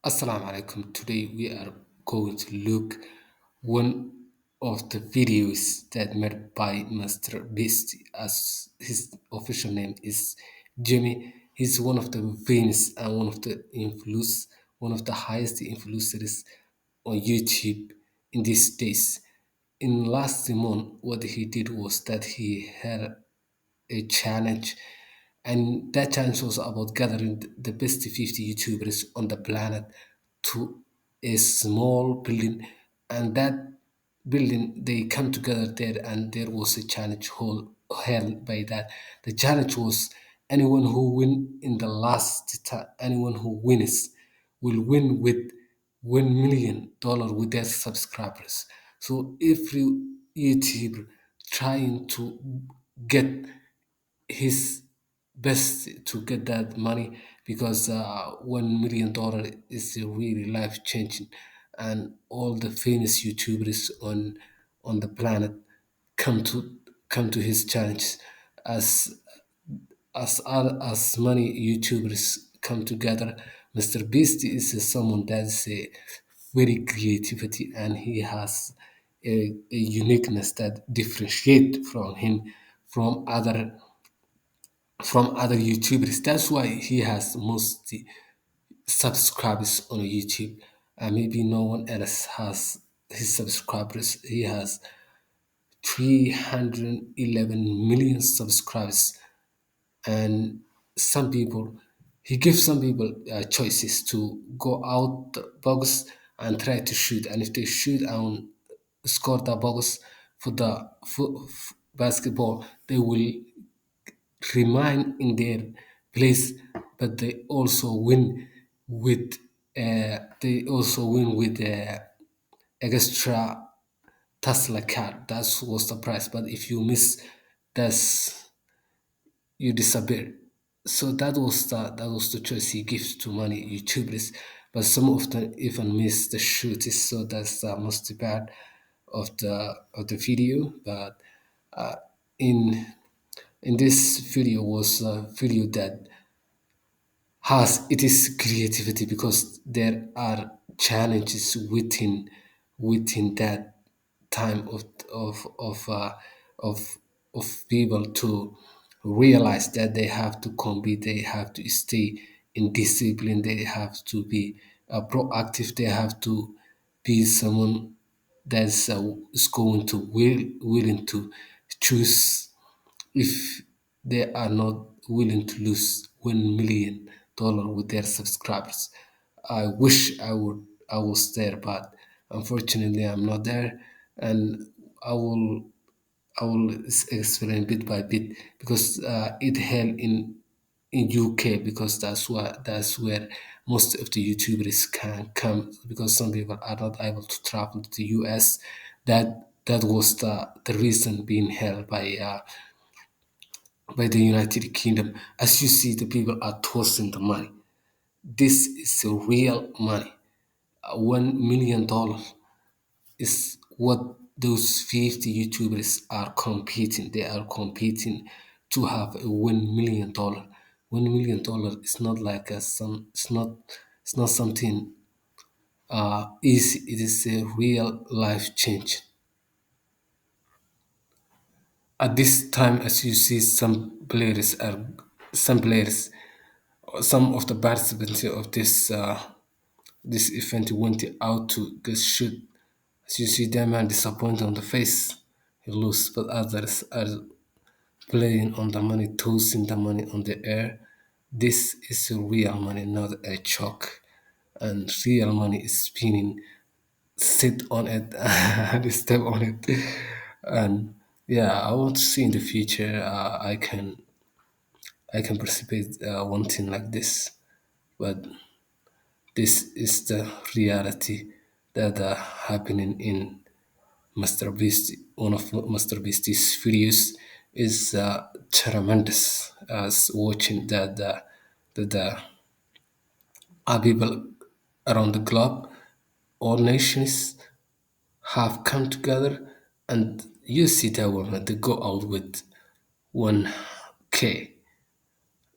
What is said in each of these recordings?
Assalamu alaikum. Today we are going to look one of the videos that made by MrBeast, as his official name is Jimmy. He's one of the famous and one of the highest influencers on YouTube in these days. In last month, what he did was that he had a challenge, and that challenge was about gathering the best 50 YouTubers on the planet to a small building, and that building they come together there, and there was a challenge held by that. The challenge was anyone who win in the last time, anyone who wins will win with $1 million with their subscribers. So every YouTuber trying to get his best to get that money, because $1 million is really life changing, and all the famous YouTubers on the planet come to come to his challenge. As many YouTubers come together, Mr. Beast is someone that's a very creativity, and he has a uniqueness that differentiate from him from other YouTubers. That's why he has most subscribers on YouTube. And maybe no one else has his subscribers. He has 311 million subscribers. And some people, he gives some people choices to go out the box and try to shoot. And if they shoot and score the box for the basketball, they will remain in their place, but they also win with extra Tesla card. That was the price. But if you miss, that's you disappear. So that was the choice he gives to many YouTubers. But some of them even miss the shoot. So that's the most bad of the video. But in in this video was a video that has it is creativity, because there are challenges within that time of of people to realize that they have to compete, they have to stay in discipline, they have to be proactive, they have to be someone that's is going to willing to choose if they are not willing to lose $1 million with their subscribers. I wish I was there, but unfortunately I'm not there, and I will explain bit by bit, because it held in UK, because that's where most of the YouTubers can come, because some people are not able to travel to the US. That was the reason being held by the United Kingdom. As you see, the people are tossing the money. This is real money. $1 million is what those 50 YouTubers are competing. They are competing to have a $1 million. $1 million is not like a some. It's not something easy. It is a real life change. At this time, as you see, some players, some of the participants of this event went out to get shoot. As you see them are disappointed on the face, he lose, but others are playing on the money, tossing the money on the air. This is real money, not a chalk. And real money is spinning. Sit on it and step on it. And yeah, I want to see in the future I can participate one thing like this. But this is the reality that are happening in MrBeast. One of MrBeast's videos is tremendous. As watching that people around the globe, all nations have come together, and you see that woman they go out with 1K,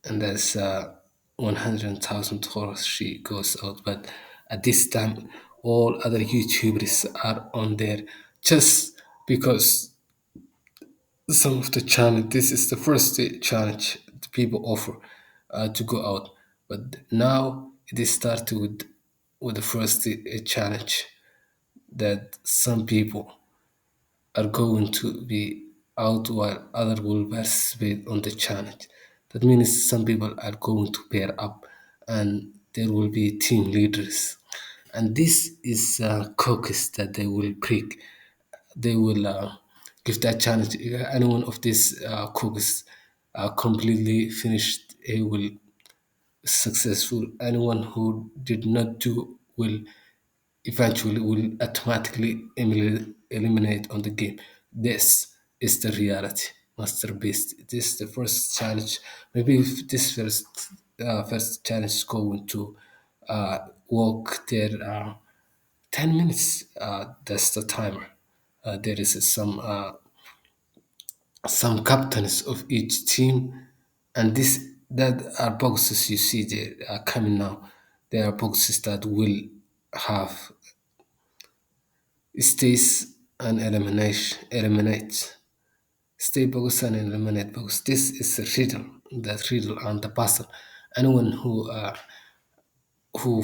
and that's $100,000 she goes out. But At this time, all other YouTubers are on there just because some of the challenge. This is the first challenge the people offer to go out, but now it is started with the first challenge that some people are going to be out while other will participate on the challenge. That means some people are going to pair up and there will be team leaders. And this is caucus that they will pick. They will give that challenge. If any one of these caucus are completely finished, he will successful. Anyone who did not do will eventually will automatically eliminate on the game. This is the reality. Master Beast. This is the first challenge. Maybe if this first challenge is going to walk there 10 minutes. That's the timer. There is some captains of each team, and this that are boxes you see there are coming now. There are boxes that will have stays and eliminate. Stay box and eliminate box. This is a riddle. That riddle and the puzzle. Anyone who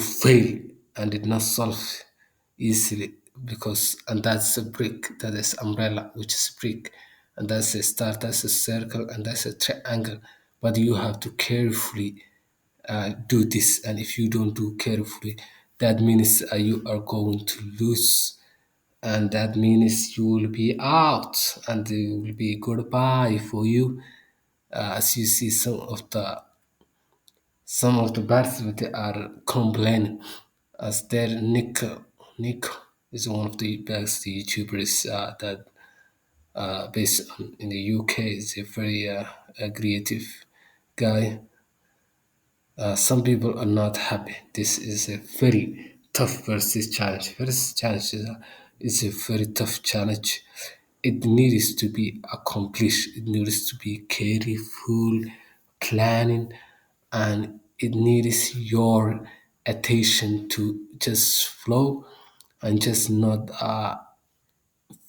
fail and did not solve easily because and that's a brick, that is umbrella, which is brick, and that's a star, that's a circle, and that's a triangle. But you have to carefully do this, and if you don't do carefully, that means you are going to lose, and that means you will be out, and it will be goodbye for you. As you see, some of the participants are complaining as their Nick is one of the best YouTubers that based in the UK. Is a very creative guy. Some people are not happy. This is a very tough versus challenge. Versus challenge is a very tough challenge. It needs to be accomplished. It needs to be careful planning, and it needs your attention to just flow and just not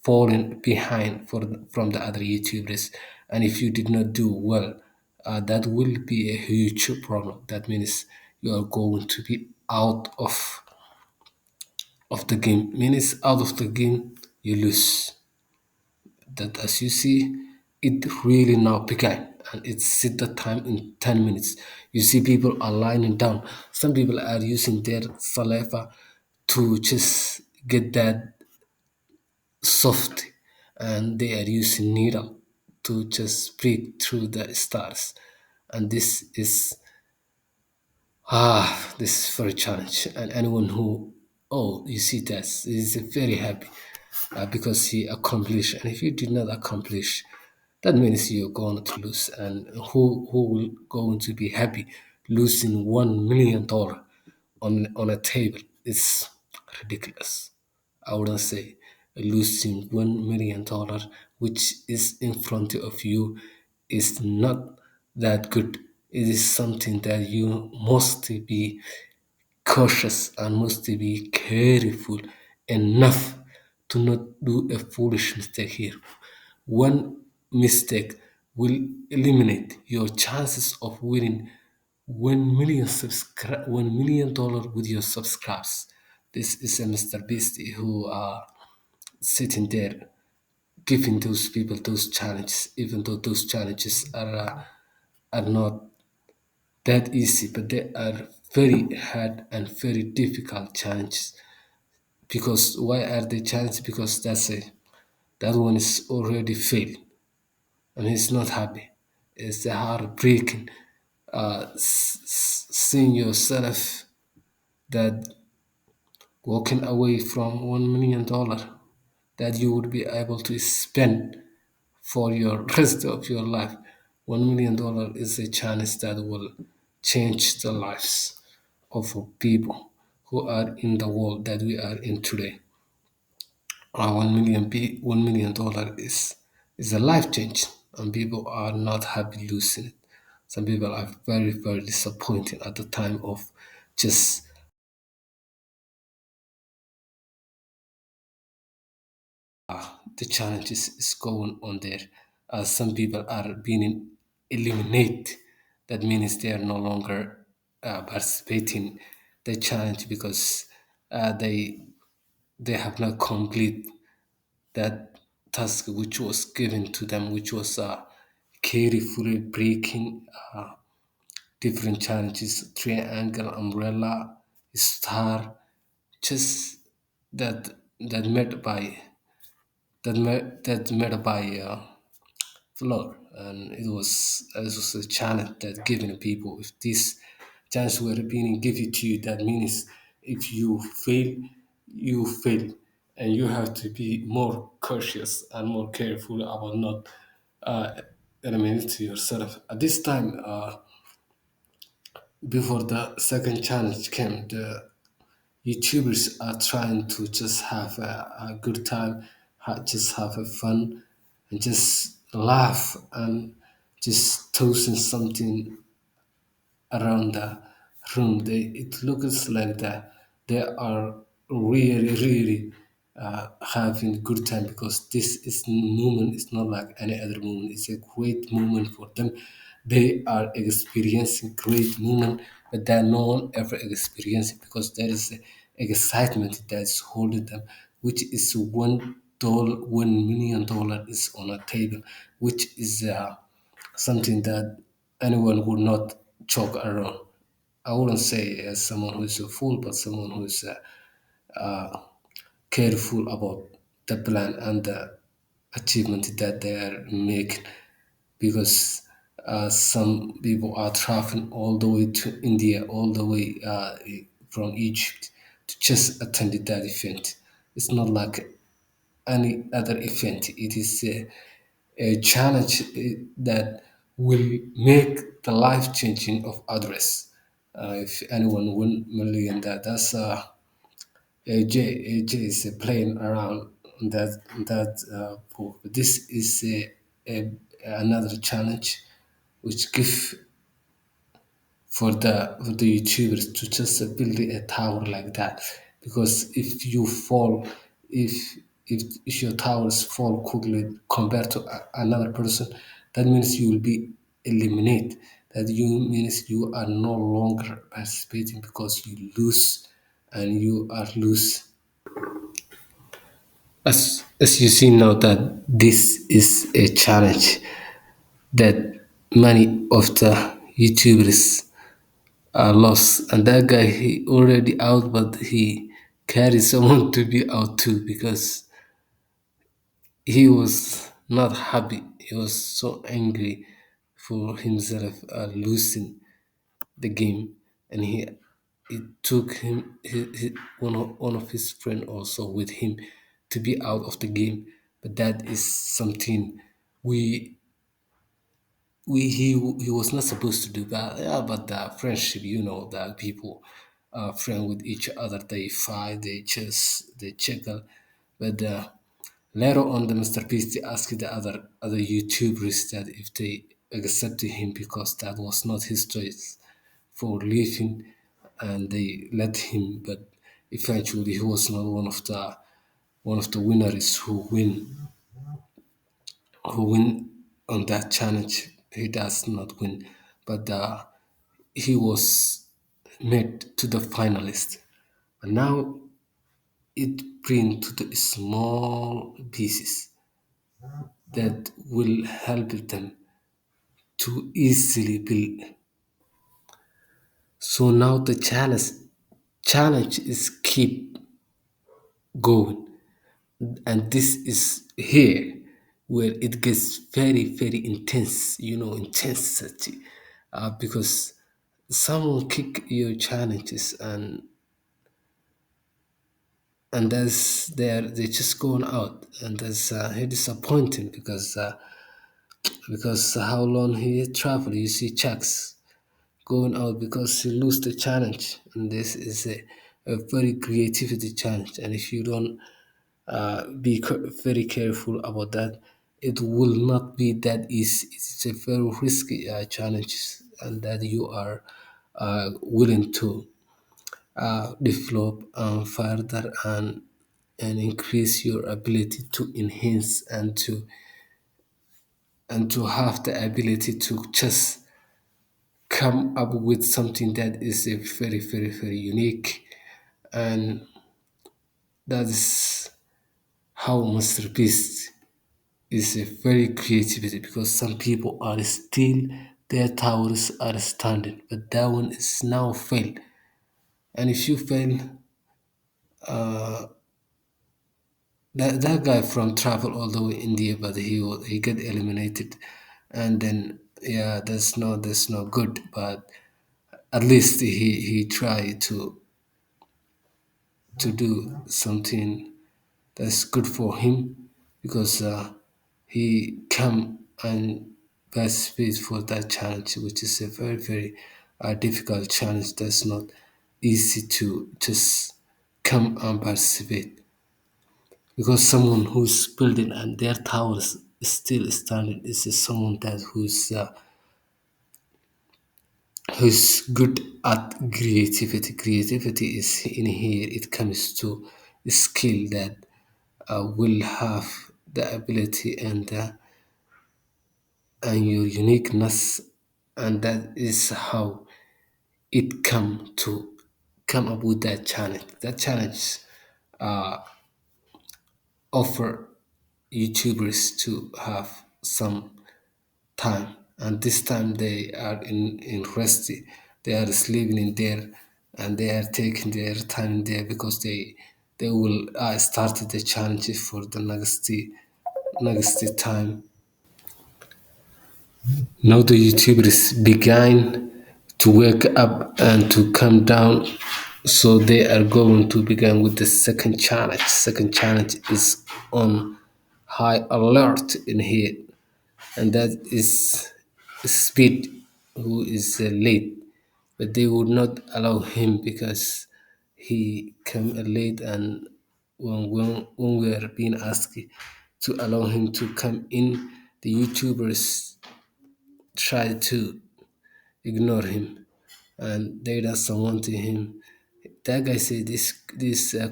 falling behind from the other YouTubers. And if you did not do well, that will be a huge problem. That means you are going to be out of the game. Means out of the game, you lose. That as you see, it really now began. And it's set the time in 10 minutes. You see people are lying down. Some people are using their saliva to just get that soft, and they are using needle to just break through the stars, and this is very challenge. And anyone who, oh, you see that is very happy because he accomplished, and if you did not accomplish, that means you're going to lose. And who will going to be happy losing $1 million on a table? It's ridiculous. I wouldn't say losing $1 million, which is in front of you, is not that good. It is something that you must be cautious and must be careful enough to not do a foolish mistake here. One mistake will eliminate your chances of winning 1 million dollar with your subscribes. This is a Mr. Beast who are sitting there giving those people those challenges, even though those challenges are not that easy, but they are very hard and very difficult challenges. Because why are they challenges? Because that one is already failed and he's not happy. It's the heartbreaking seeing yourself that walking away from $1 million that you would be able to spend for your rest of your life. $1 million is a chance that will change the lives of people who are in the world that we are in today. 1 million dollar is a life change, and people are not happy losing it. Some people are very disappointed at the time of just the challenges is going on there. Some people are being eliminated. That means they are no longer participating the challenge because they have not complete that task which was given to them, which was carefully breaking different challenges, triangle, umbrella, star, just that made by that made by floor, and it was a challenge that given people. If this chance were being given to you, that means if you fail, you fail, and you have to be more cautious and more careful about not eliminating to yourself. At this time, before the second challenge came, the YouTubers are trying to just have a good time, just have a fun, and just laugh and just toasting something around the room. It looks like that they are really having good time because this is moment is not like any other moment. It's a great moment for them. They are experiencing great moment, but that no one ever experienced it because there is a excitement that's holding them, which is $1 million is on a table, which is something that anyone would not joke around. I wouldn't say as someone who is a fool, but someone who is careful about the plan and the achievement that they are making. Because some people are traveling all the way to India, all the way from Egypt to just attend that event. It's not like any other event. It is a challenge that will make the life changing of others. If anyone win million, that's AJ is playing around that pool. This is another challenge which give for the YouTubers to just build a tower like that. Because if you fall, if if your towers fall quickly compared to another person, that means you will be eliminated. That you means you are no longer participating because you lose, and you are lose. As you see now that this is a challenge that many of the YouTubers are lost, and that guy he already out, but he carried someone to be out too because he was not happy. He was so angry for himself losing the game, and he it took him one of his friend also with him to be out of the game. But that is something we he was not supposed to do that. Yeah, but the friendship, that people are friend with each other. They fight, they chuckle. But later on, the Mr. Beast asked the other YouTubers that if they accepted him because that was not his choice for leaving, and they let him. But eventually, he was not one of the winners who win on that challenge. He does not win, but he was made to the finalist. But now it brings to the small pieces that will help them to easily build. So now the challenge is keep going, and this is here where it gets very intense, intensity, because someone kick your challenges, and they're just going out, and that's disappointing because how long he traveled. You see Chucks going out because he lose the challenge, and this is a very creativity challenge, and if you don't be very careful about that, it will not be that easy. It's a very risky challenge, and that you are willing to develop further and and increase your ability to enhance and to have the ability to just come up with something that is a very, very, very unique. And that is how Mr. Beast is a very creativity, because some people are still their towers are standing, but that one is now failed. And if you fail, that guy from travel all the way India, but he get eliminated, and then yeah, that's no good. But at least he tried to do something that's good for him, because he come and participate for that challenge, which is a very, very difficult challenge. That's not easy to just come and participate, because someone who's building and their towers is still standing is someone that who's good at creativity. Creativity is in here. It comes to a skill that will have the ability and your uniqueness, and that is how it come up with that challenge. That challenge offer YouTubers to have some time, and this time they are in rest. They are sleeping in there, and they are taking their time in there, because they will start the challenges for the next time. Now the YouTubers began to wake up and to come down, so they are going to begin with the second challenge. Second challenge is on high alert in here, and that is Speed, who is late, but they would not allow him because he came late. And when we are being asked to allow him to come in, the YouTubers try to ignore him, and they doesn't want him. That guy said this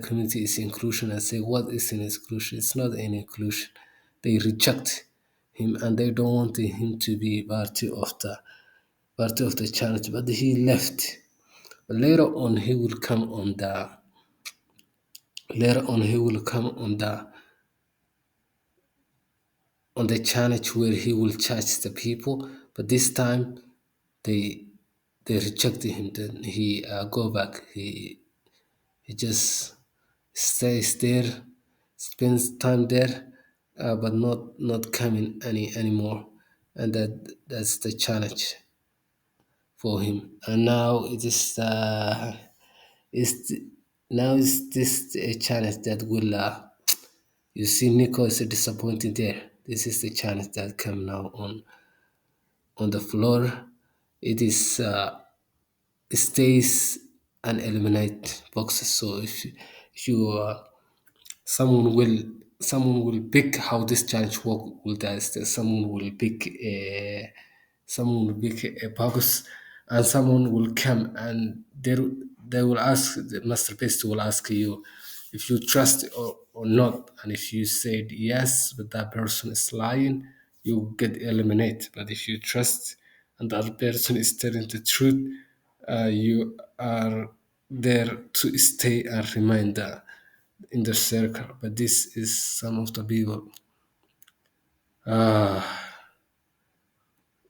community is inclusion. I say, what is an exclusion? It's not an inclusion. They reject him, and they don't want him to be part of the challenge. But he left. But later on he will come on the challenge where he will charge the people. But this time they they rejected him. Then he go back. He just stays there, spends time there, but not coming anymore. And that's the challenge for him. And now it is now is this a challenge that will you see Nico is disappointed there. This is the challenge that come now on the floor. It is stays and eliminate boxes. So if you someone will pick how this challenge work will that someone will pick a box, and someone will come and they will ask the master Beast will ask you if you trust or not. And if you said yes, but that person is lying, you get eliminated. But if you trust and the other person is telling the truth, you are there to stay and remain in the circle. But this is some of the people.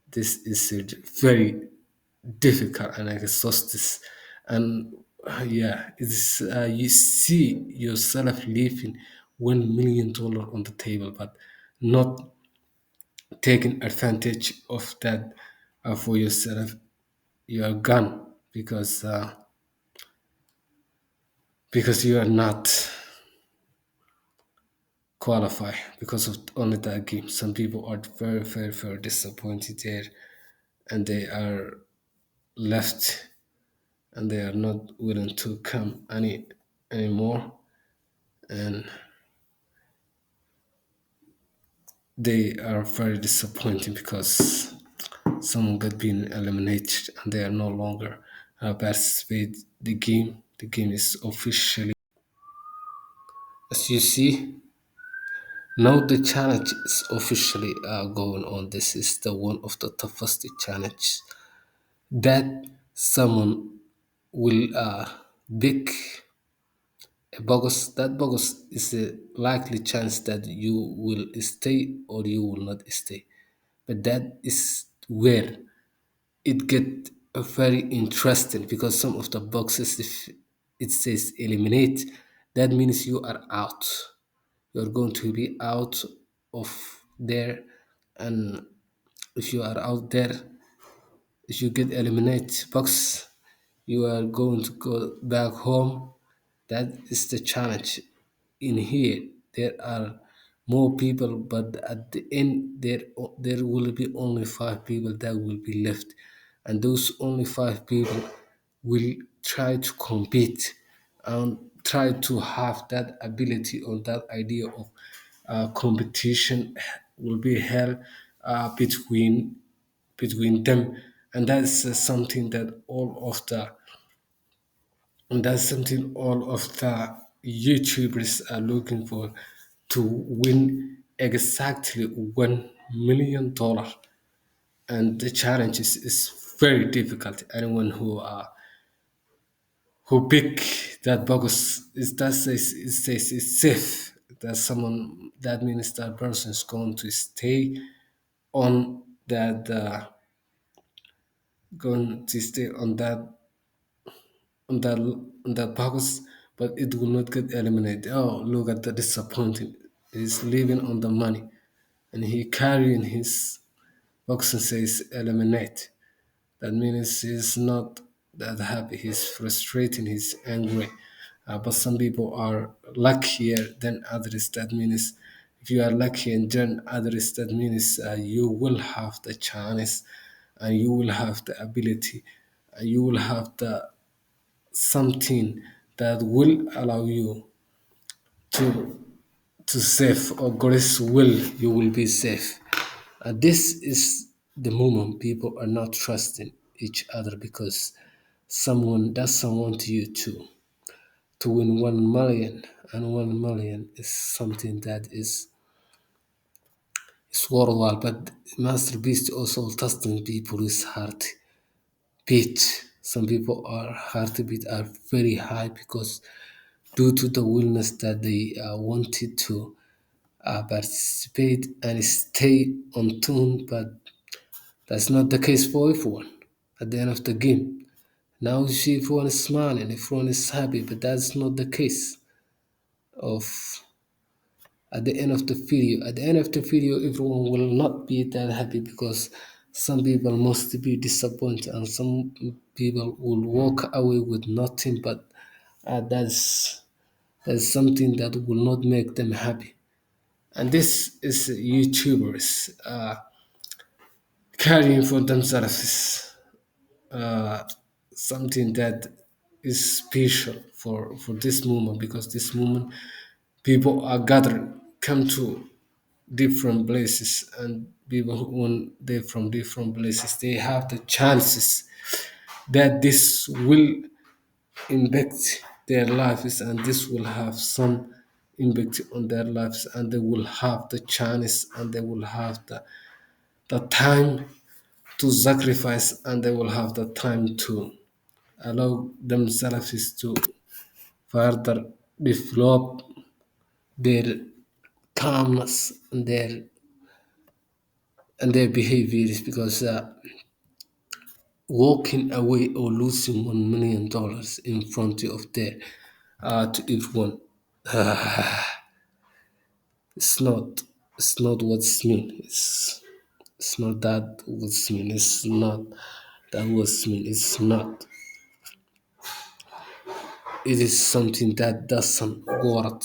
This is very difficult and exhausting. And yeah, it's you see yourself leaving $1 million on the table, but not taking advantage of that for yourself. You are gone because you are not qualified because of only that game. Some people are very, very, very disappointed there, and they are left, and they are not willing to come anymore, and they are very disappointing because someone got been eliminated and they are no longer participate the game. The game is officially As you see, now the challenge is officially going on. This is the one of the toughest challenges that someone will pick a bogus. That bogus is a likely chance that you will stay or you will not stay. But that is where it get very interesting because some of the boxes, if it says eliminate, that means you are out. You're going to be out of there, and if you are out there, if you get eliminate box, you are going to go back home. That is the challenge. In here, there are more people, but at the end, there will be only 5 people that will be left, and those only 5 people will try to compete and try to have that ability or that idea of competition will be held between them, and that's something that all of the and that's something all of the YouTubers are looking for, to win exactly $1 million. And the challenge is very difficult. Anyone who pick that bogus is that says it says it's safe. That someone that means that person is going to stay on that going to stay on that box, but it will not get eliminated. Oh, look at the disappointing. He's living on the money, and he carrying his box and says eliminate. That means he's not that happy. He's frustrating. He's angry. But some people are luckier than others. That means if you are lucky and than others, that means you will have the chance, and you will have the ability, and you will have the something that will allow you to save, or God's will, you will be safe. This is the moment people are not trusting each other because someone doesn't want you to win 1 million, and 1 million is something that is worthwhile. But Master Beast also testing people's heartbeat. Some people are heartbeat are very high because due to the willingness that they wanted to participate and stay on tune, but that's not the case for everyone at the end of the game. Now you see everyone is smiling, everyone is happy, but that's not the case of at the end of the video. At the end of the video, everyone will not be that happy because some people must be disappointed and some people will walk away with nothing, but that's something that will not make them happy. And this is YouTubers carrying for themselves uh, something that is special for this moment, because this moment people are gathering, come to different places, and people when they're from different places, they have the chances that this will impact their lives, and this will have some impact on their lives, and they will have the chance, and they will have the time to sacrifice, and they will have the time to allow themselves to further develop their calmness and their behaviors, because walking away or losing $1 million in front of their to everyone, it's not what's mean. It's not that what's mean. It's not that what's mean. It's not. It is something that doesn't work.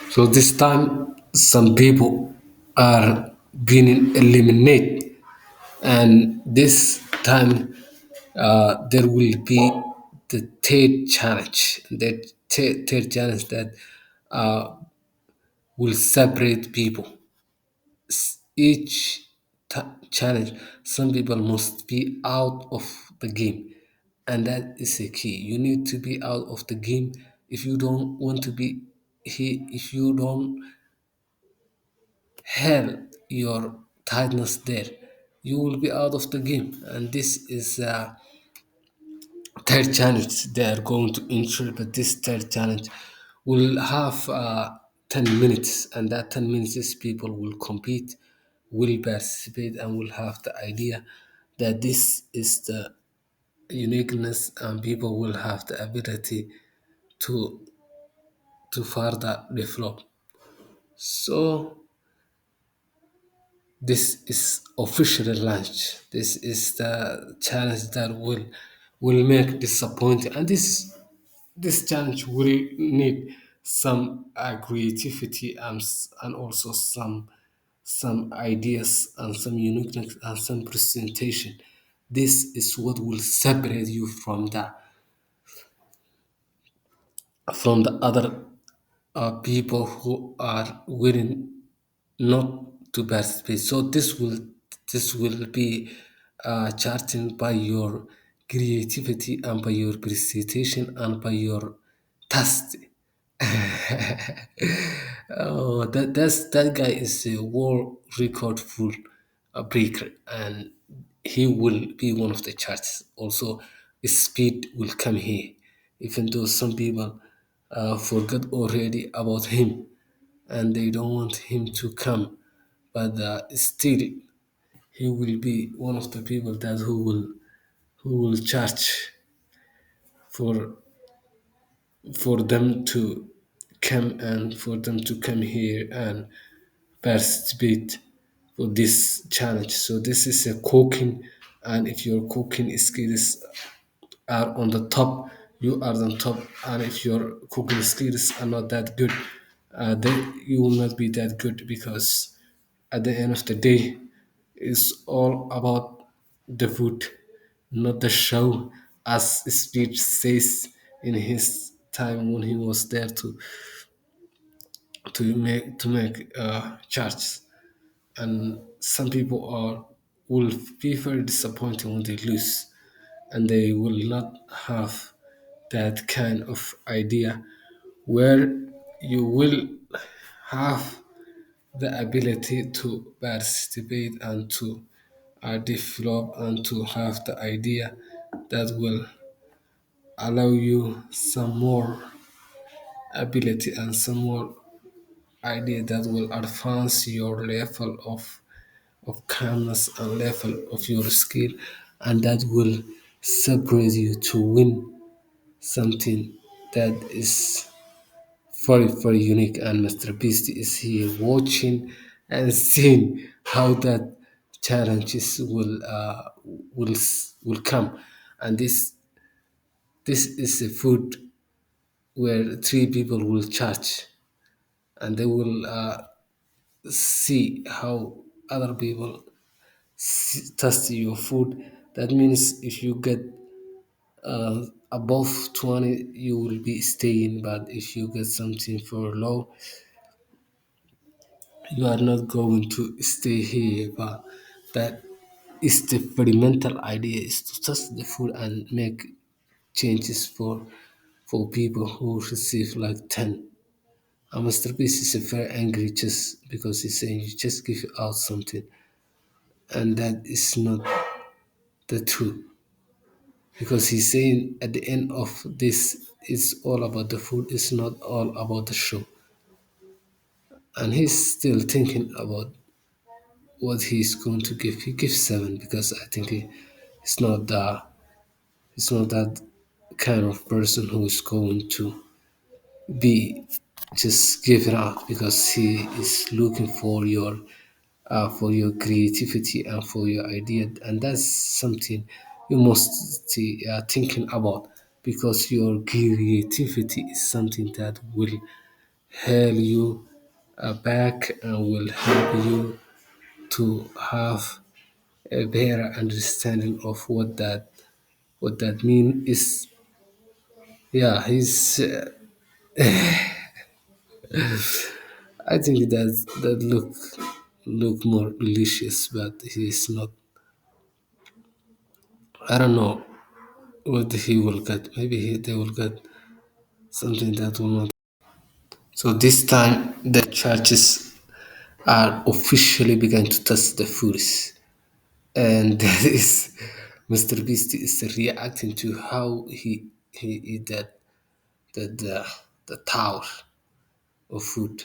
So this time, some people are being eliminated, and this time there will be the third challenge. The third challenge that uh, will separate people. Each challenge, some people must be out of the game, and that is a key. You need to be out of the game if you don't want to be. if you don't held your tightness there, you will be out of the game. And this is third challenge they are going to ensure, but this third challenge will have 10 minutes, and that 10 minutes is people will compete, will participate, and will have the idea that this is the uniqueness, and people will have the ability to further develop. So this is officially launched. This is the challenge that will make disappointing, and this challenge will need some creativity and also some ideas and some uniqueness and some presentation. This is what will separate you from the other people who are willing not to participate. So this will be charted by your creativity and by your presentation and by your taste. Oh, that guy is a world record full breaker, and he will be one of the charts. Also, speed will come here, even though some people forgot already about him, and they don't want him to come. But still, he will be one of the people that who will charge for them to come and for them to come here and participate for this challenge. So this is a cooking, and if your cooking skills are on the top, you are on top. And if your cooking skills are not that good, then you will not be that good, because at the end of the day, it's all about the food, not the show, as Speech says in his time when he was there to make charts. And some people will be very disappointed when they lose, and they will not have that kind of idea where you will have the ability to participate and to develop and to have the idea that will allow you some more ability and some more idea that will advance your level of calmness and level of your skill, and that will separate you to win something that is very very unique. And Mr. Beast is here watching and seeing how that challenges will come. And this is a food where three people will charge, and they will see how other people test your food. That means if you get above 20, you will be staying, but if you get something for low, you are not going to stay here. But that is the fundamental idea, is to test the food and make changes for people who receive like 10. And Mr. Beast is very angry just because he's saying you just give out something, and that is not the truth, because he's saying at the end of this it's all about the food, it's not all about the show. And he's still thinking about what he's going to give. He gives 7 because I think he's not that kind of person who is going to be just giving up, because he is looking for your creativity and for your idea. And that's something you must be thinking about, because your creativity is something that will help you back and will help you to have a better understanding of what that mean is. Yeah, he's I think that look more delicious, but he's not. I don't know what he will get. Maybe they will get something that will not. So this time the churches are officially began to test the foods, and that is Mr. Beast is reacting to how he eat the tower of food.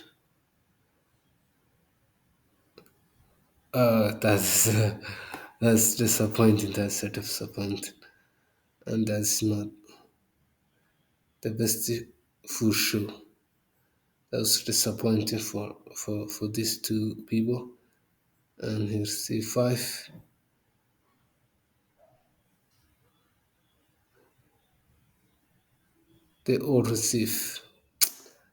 That's that's disappointing. That's sort of disappointing, and that's not the best food show. That's disappointing for these two people. And here's C5. They all receive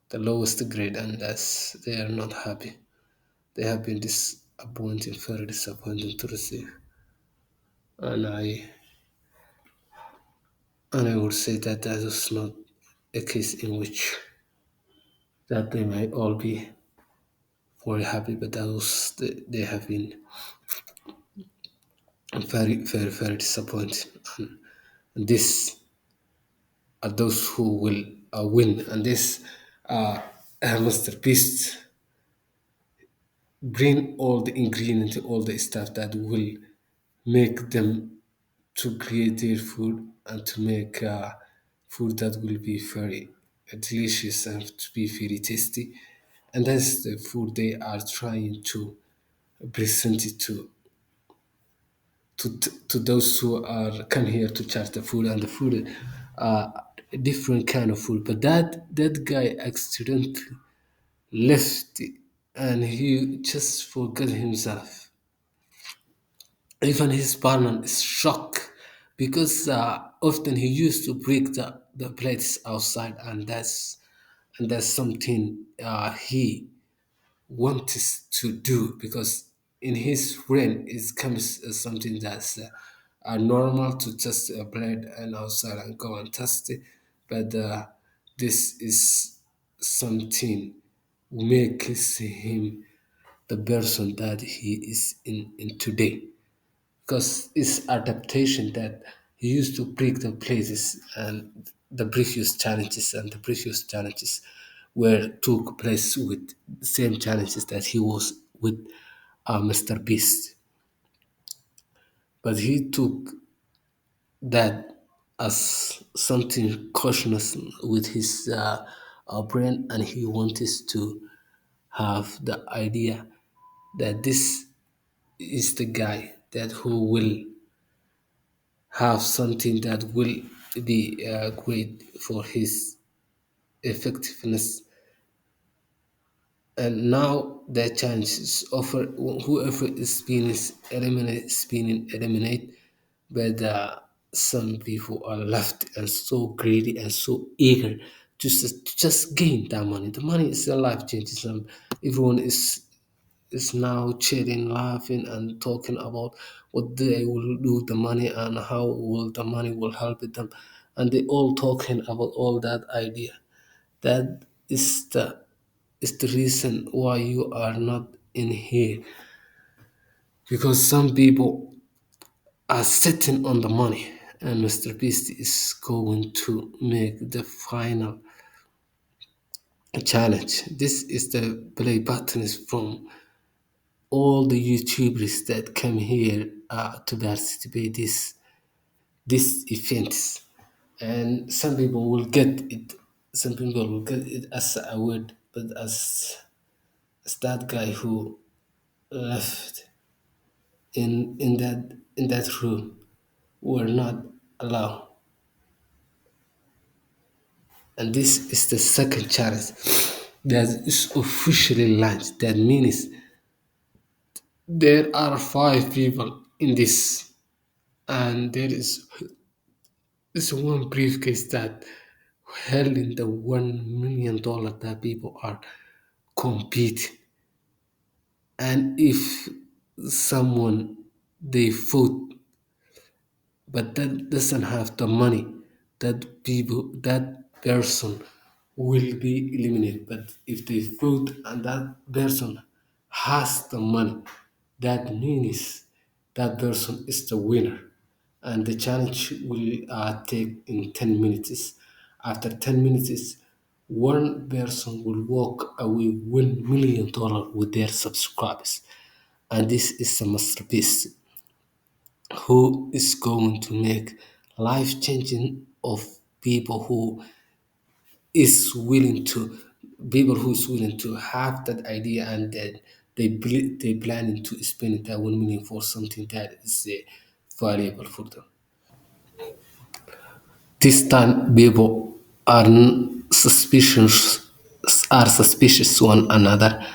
the lowest grade, and that's they are not happy. They have been disappointing, very disappointing to receive. And I would say that that is not a case in which that they might all be very happy, but those they have been very disappointed. And this are those who will win, and this Mr. Beast bring all the ingredients, all the stuff that will make them to create their food and to make food that will be very delicious and to be very tasty. And that's the food they are trying to present it to those who are come here to charge the food, and the food a different kind of food. But that guy accidentally left it, and he just forgot himself. Even his partner is shocked because often he used to break the plates outside, and that's something he wants to do because in his brain it comes as something that's normal to test a blade and outside and go and test it, but this is something makes him the person that he is in today, because it's adaptation that he used to break the places and the previous challenges were took place with the same challenges that he was with Mr. Beast. But he took that as something cautious with his brain, and he wanted to have the idea that this is the guy that who will have something that will be great for his effectiveness. And now the chances offer whoever is being eliminate, but some people are left and so greedy and so eager to just gain that money. The money is a life changing. Everyone is now chatting, laughing, and talking about what they will do with the money and how will the money will help them, and they all talking about all that idea. That is the reason why you are not in here, because some people are sitting on the money, and Mr. Beast is going to make the final challenge. This is the play buttons from all the YouTubers that come here to participate this events, and some people will get it. Some people will get it as a word, but as that guy who left in that room were not allowed, and this is the second challenge that is officially launched. That means there are five people in this, and there is one briefcase that held in the $1 million that people are competing. And if someone they vote but that doesn't have the money, that person will be eliminated. But if they vote and that person has the money, that means that person is the winner, and the challenge will take in 10 minutes. After 10 minutes, one person will walk away $1 million with their subscribers. And this is a masterpiece who is going to make life changing of people who is willing to have that idea, and that they planning to spend that 1 million for something that is valuable for them. This time people suspicious are suspicious one another,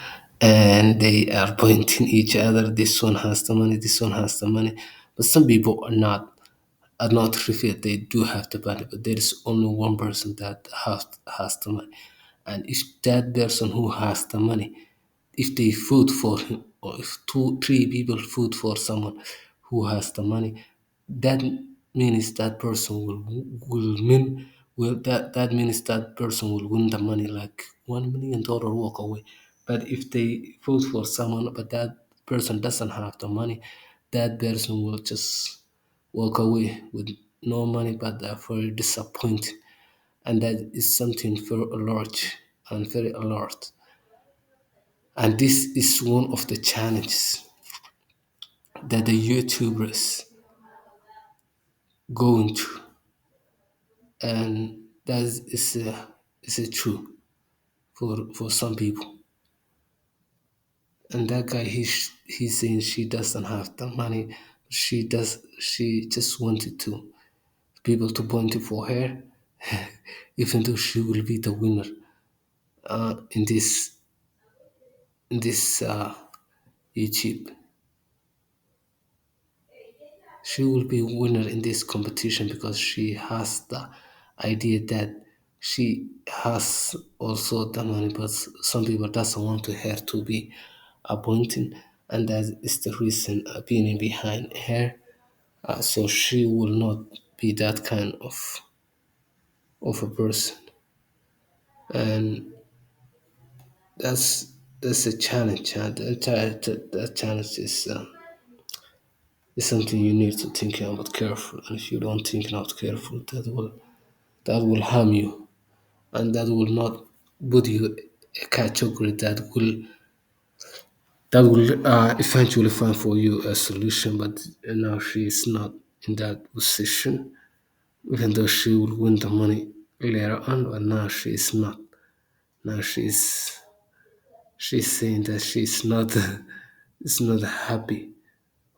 and they are pointing each other. This one has the money. This one has the money. But some people are not revealed. They do have the money, but there is only one person that has the money. And if that person who has the money, if they vote for him, or if two, three people vote for someone who has the money, that means that person will mean will that means that person will win the money, like $1 million walk away. But if they vote for someone but that person doesn't have the money, that person will just walk away with no money, but they're very disappointed. And that is something very large and very alert. And this is one of the challenges that the YouTubers going through, and that is a true for some people. And that guy, he's saying she doesn't have the money. She just wanted to people to point it for her, even though she will be the winner in this YouTube. She will be a winner in this competition because she has the idea that she has also the money, but some people doesn't want to her to be appointed, and that is the reason opinion behind her. So she will not be that kind of a person, and that's a challenge. And that challenge is something you need to think about careful. And if you don't think about careful, that will harm you, and that will not put you a category that will eventually find for you a solution. But now she is not in that position, even though she will win the money later on. But now she is not. Now she's saying that she's not is not happy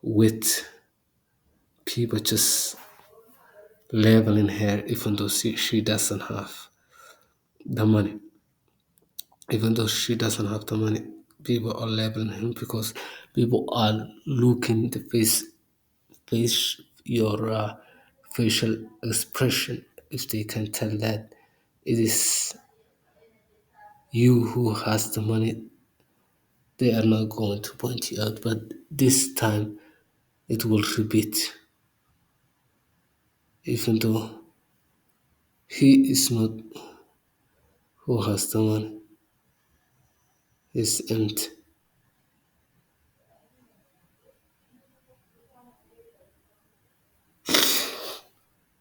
with people just labeling her, even though she doesn't have the money. Even though she doesn't have the money, people are labeling him because people are looking the face your facial expression. If they can tell that it is you who has the money, they are not going to point you out. But this time it will repeat, even though he is not who has the money, is empty.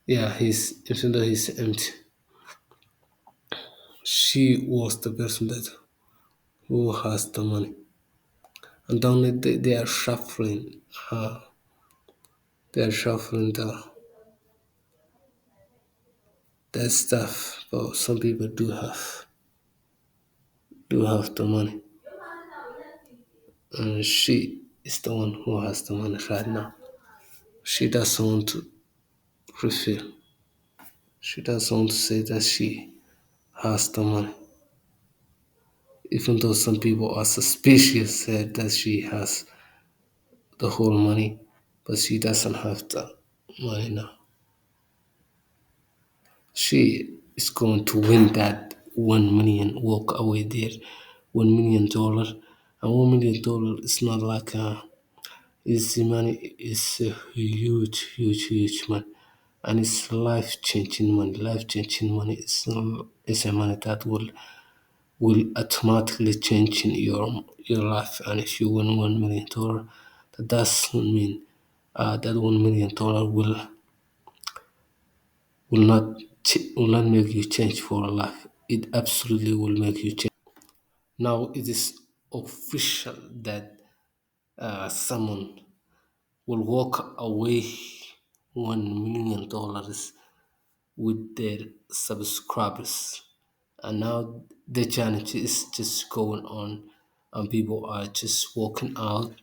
Yeah, he's even though he's empty. She was the person that who has the money. And then they are shuffling. They are shuffling that stuff. But some people do have the money, and she is the one who has the money right now. She doesn't want to reveal. She doesn't want to say that she has the money, even though some people are suspicious that she has the whole money, but she doesn't have the money now. She is going to win that 1 million walk away there, $1 million, and $1 million is not like easy money. It's a huge, huge, huge money, and it's life changing money. Life changing money is a money that will automatically change in your life. And if you win $1 million, that doesn't mean that $1 million will not make you change for life. it absolutely will make you change. Now it is official that someone will walk away $1 million with their subscribers. And now the challenge is just going on, and people are just walking out.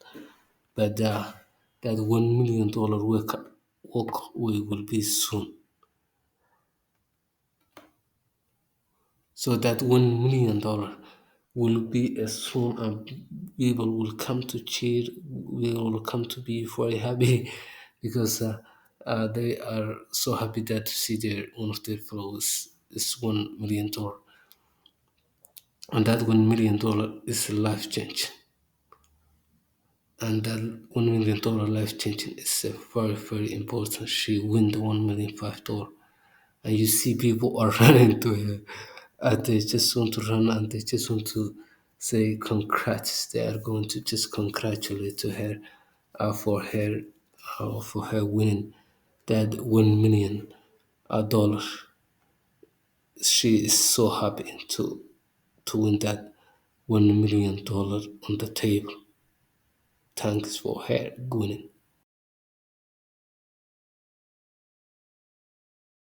But that $1 million walk away will be soon. So that $1 million will be as soon, and people will come to cheer. People will come to be very happy because they are so happy that to see their one of their followers is $1 million, and that $1 million is a life change. And that $1 million life changing is a very important. She win the $1,000,005, and you see people are running to her, and they just want to run and they just want to say congrats. They are going to just congratulate to her for her winning that $1 million. She is so happy to win that $1 million on the table. Thanks for her winning.